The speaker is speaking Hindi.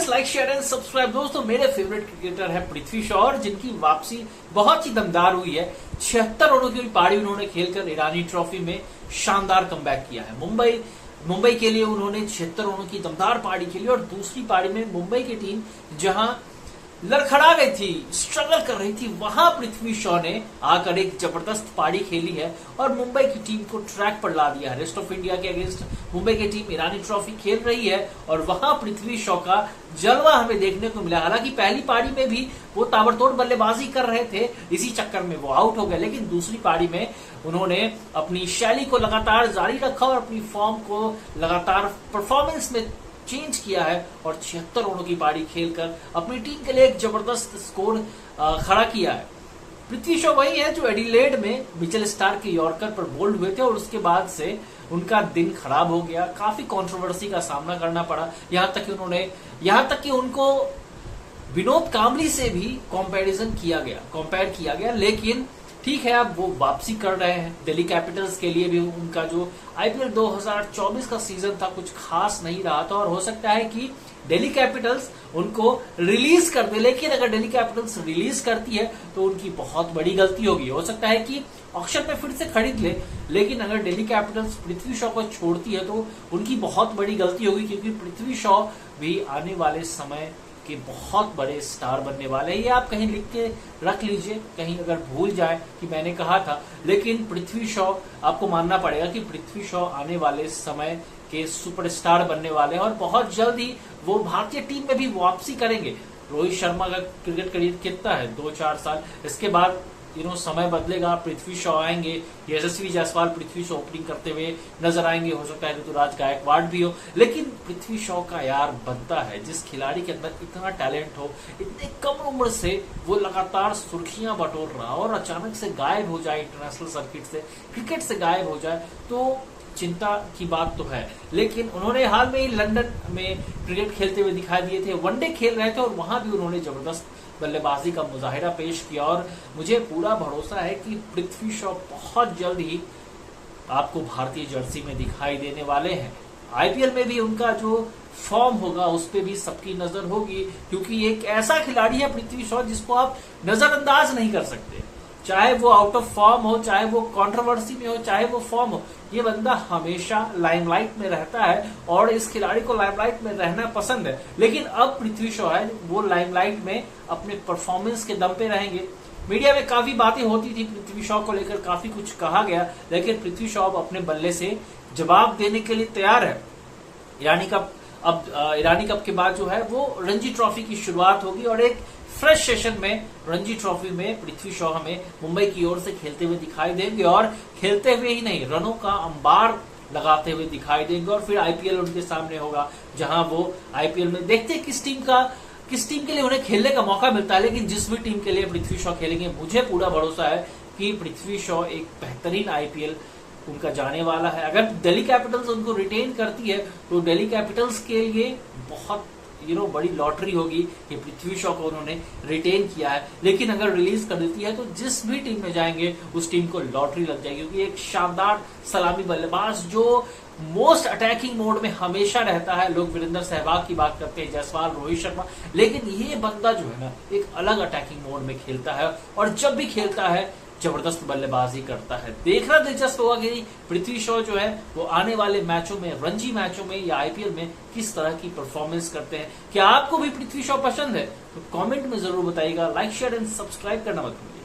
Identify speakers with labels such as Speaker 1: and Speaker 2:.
Speaker 1: Guys, like share and subscribe. दोस्तों, मेरे फेवरेट क्रिकेटर है पृथ्वी शॉ और जिनकी वापसी बहुत ही दमदार हुई है। 76 ओवरों की पारी उन्होंने खेलकर ईरानी ट्रॉफी में शानदार कमबैक किया है। मुंबई के लिए उन्होंने 76 ओवरों की दमदार पारी खेली और दूसरी पारी में मुंबई की टीम जहां लड़खड़ा गई थी, स्ट्रगल कर रही थी, वहां पृथ्वी शॉ ने आकर एक जबरदस्त पारी खेली है और मुंबई की टीम को ट्रैक पर ला दिया है। रेस्ट ऑफ इंडिया के अगेंस्ट मुंबई की टीम ईरानी ट्रॉफी खेल रही है और वहां पृथ्वी शॉ का जलवा हमें देखने को मिला। हालांकि पहली पारी में भी वो ताबड़तोड़ बल्लेबाजी कर रहे थे, इसी चक्कर में वो आउट हो गए, लेकिन दूसरी पारी में उन्होंने अपनी शैली को लगातार जारी रखा और अपनी फॉर्म को लगातार परफॉर्मेंस में चेंज किया है और 76 ओवरों की पारी खेलकर अपनी टीम के लिए एक जबरदस्त स्कोर खड़ा किया है। पृथ्वी शॉ वही है जो एडिलेड में मिचेल स्टार्क के यॉर्कर पर बोल्ड हुए थे और उसके बाद से उनका दिन खराब हो गया। काफी कंट्रोवर्सी का सामना करना पड़ा, यहां तक कि उनको विनोद कांबली से भी कंपेयर किया गया। लेकिन ठीक है, अब वो वापसी कर रहे हैं। दिल्ली कैपिटल्स के लिए भी उनका जो आईपीएल 2024 का सीजन था कुछ खास नहीं रहा था और हो सकता है कि दिल्ली कैपिटल्स उनको रिलीज कर दे। लेकिन अगर दिल्ली कैपिटल्स रिलीज करती है तो उनकी बहुत बड़ी गलती होगी। हो सकता है कि ऑक्शन में फिर से खरीद ले, लेकिन अगर दिल्ली कैपिटल्स पृथ्वी शॉ को छोड़ती है तो उनकी बहुत बड़ी गलती होगी, क्योंकि पृथ्वी शॉ भी आने वाले समय के बहुत बड़े स्टार बनने वाले हैं। ये आप कहीं लिख के रख लीजिए, कहीं अगर भूल जाए कि मैंने कहा था। लेकिन पृथ्वी शॉ, आपको मानना पड़ेगा कि पृथ्वी शॉ आने वाले समय के सुपरस्टार बनने वाले हैं और बहुत जल्द ही वो भारतीय टीम में भी वापसी करेंगे। रोहित शर्मा का क्रिकेट करियर कितना है, 2-4 साल, इसके बाद समय बदलेगा, पृथ्वी शॉ आएंगे, यशस्वी जायसवाल पृथ्वी शॉ ओपनिंग करते हुए नजर आएंगे, हो सकता है ऋतुराज गायकवाड़ भी हो। लेकिन पृथ्वी शॉ का यार बनता है, जिस खिलाड़ी के अंदर इतना टैलेंट हो, इतने कम उम्र से वो लगातार सुर्खियां बटोर रहा और अचानक से गायब हो जाए, इंटरनेशनल सर्किट से, क्रिकेट से गायब हो जाए तो चिंता की बात तो है। लेकिन उन्होंने हाल में ही लंदन में क्रिकेट खेलते हुए दिखाई दिए थे, वनडे खेल रहे थे और वहां भी उन्होंने जबरदस्त बल्लेबाजी का मुजाहिरा पेश किया और मुझे पूरा भरोसा है कि पृथ्वी शॉ बहुत जल्द ही आपको भारतीय जर्सी में दिखाई देने वाले हैं। आईपीएल में भी उनका जो फॉर्म होगा उस पर भी सबकी नजर होगी, क्योंकि एक ऐसा खिलाड़ी है पृथ्वी शॉ जिसको आप नजरअंदाज नहीं कर सकते। चाहे वो आउट ऑफ फॉर्म हो, चाहे वो कंट्रोवर्सी में हो, चाहे वो फॉर्म हो, ये बंदा हमेशा लाइमलाइट में रहता है और इस खिलाड़ी को लाइमलाइट में रहना पसंद है। लेकिन अब पृथ्वी शॉ है, वो लाइमलाइट में अपने परफॉर्मेंस के दम पे रहेंगे। मीडिया में काफी बातें होती थी पृथ्वी शॉ को लेकर, काफी कुछ कहा गया, लेकिन पृथ्वी शॉ अब अपने बल्ले से जवाब देने के लिए तैयार है। ईरानी कप के बाद जो है वो रणजी ट्रॉफी की शुरुआत होगी और एक फ्रेश सेशन में रणजी ट्रॉफी में पृथ्वी शॉ हमें मुंबई की ओर से खेलते हुए दिखाई देंगे और खेलते हुए ही नहीं, रनों का अंबार लगाते हुए दिखाई देंगे। और फिर आईपीएल उनके सामने होगा, जहां वो आईपीएल में देखते हैं किस टीम के लिए उन्हें खेलने का मौका मिलता है। लेकिन जिस भी टीम के लिए पृथ्वी शॉ खेलेंगे, मुझे पूरा भरोसा है कि पृथ्वी शॉ एक बेहतरीन आईपीएल उनका जाने वाला है। अगर दिल्ली कैपिटल्स उनको रिटेन करती है तो दिल्ली कैपिटल्स के लिए बहुत बड़ी लॉटरी होगी कि पृथ्वी शॉ को उन्होंने रिटेन किया है। लेकिन अगर रिलीज कर देती है तो जिस भी टीम में जाएंगे उस टीम को लॉटरी लग जाएगी, क्योंकि एक शानदार सलामी बल्लेबाज जो मोस्ट अटैकिंग मोड में हमेशा रहता है। लोग वीरेंद्र सहवाग की बात करते हैं, जायसवाल, रोहित शर्मा, लेकिन ये बंदा जो है ना एक अलग अटैकिंग मोड में खेलता है और जब भी खेलता है जबरदस्त बल्लेबाजी करता है। देखना दिलचस्प होगा कि पृथ्वी शॉ जो है वो आने वाले मैचों में, रणजी मैचों में या आईपीएल में किस तरह की परफॉर्मेंस करते हैं। क्या आपको भी पृथ्वी शॉ पसंद है तो कमेंट में जरूर बताइएगा। लाइक शेयर एंड सब्सक्राइब करना मत भूलिए।